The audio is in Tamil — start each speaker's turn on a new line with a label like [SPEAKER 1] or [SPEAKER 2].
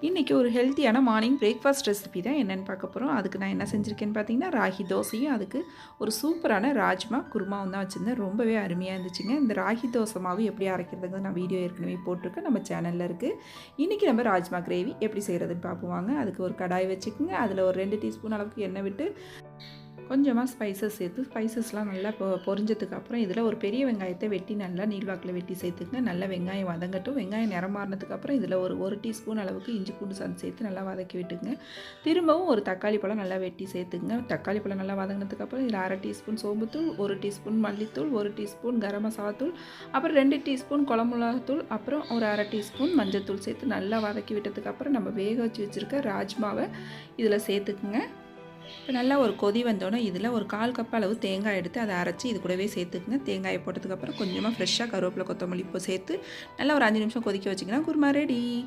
[SPEAKER 1] இன்றைக்கி ஒரு ஹெல்த்தியான மார்னிங் பிரேக்ஃபாஸ்ட் ரெசிபி தான் என்னென்னு பார்க்க போகிறோம். அதுக்கு நான் என்ன செஞ்சுருக்கேன்னு பார்த்தீங்கன்னா, ராகி தோசையும் அதுக்கு ஒரு சூப்பரான ராஜ்மா குருமாவும் தான் வச்சுருந்தேன். ரொம்பவே அருமையாக இருந்துச்சுங்க. இந்த ராகி தோசை மாவு எப்படி அரைக்கிறதுங்க நான் வீடியோ ஏற்கனவே போட்டிருக்கேன், நம்ம சேனலில் இருக்குது. இன்றைக்கி நம்ம ராஜ்மா கிரேவி எப்படி செய்கிறதுன்னு பார்ப்போம் வாங்க. அதுக்கு ஒரு கடாய் வச்சுக்கோங்க. அதில் ஒரு 2 டீஸ்பூன் அளவுக்கு எண்ணெய் விட்டு கொஞ்சமாக ஸ்பைசஸ் சேர்த்து ஸ்பைசஸ்லாம் நல்லா பொரிஞ்சதுக்கு அப்புறம் இதில் ஒரு பெரிய வெங்காயத்தை வெட்டி நல்லா நீள்வாக்கில் வெட்டி சேர்த்துக்குங்க. நல்லா வெங்காயம் வதங்கட்டும். வெங்காயம் நிறம் மாறினதுக்கப்புறம் இதில் ஒரு டீஸ்பூன் அளவுக்கு இஞ்சி பூண்டு சேர்த்து நல்லா வதக்கி விட்டுங்க. திரும்பவும் ஒரு தக்காளி பழம் நல்லா வெட்டி சேர்த்துக்குங்க. தக்காளி பழம் நல்லா வதங்கினதுக்கப்புறம் இதில் 1/2 டீஸ்பூன் சோம்புத்தூள், 1 டீஸ்பூன் மல்லித்தூள், 1 டீஸ்பூன் கரம் மசாலா தூள், அப்புறம் 2 டீஸ்பூன் குழம்பு மிளகாத்தூள், அப்புறம் ஒரு 1/2 டீஸ்பூன் மஞ்சள் சேர்த்து நல்லா வதக்கி விட்டதுக்கப்புறம் நம்ம வேக வச்சு வச்சுருக்க ராஜ்மாவை இதில் சேர்த்துக்குங்க. இப்போ நல்லா ஒரு கொதி வந்தோடனே இதில் ஒரு 1/4 கப் அளவு தேங்காய் எடுத்து அதை அரைச்சி இது கூடவே சேர்த்துக்குங்க. தேங்காயை போட்டதுக்கப்புறம் கொஞ்சமாக ஃப்ரெஷ்ஷாக கருவேப்பிலை கொத்தமல்லி இப்போ சேர்த்து நல்லா ஒரு 5 நிமிஷம் கொதிக்க வச்சிங்கன்னா குருமா ரெடி.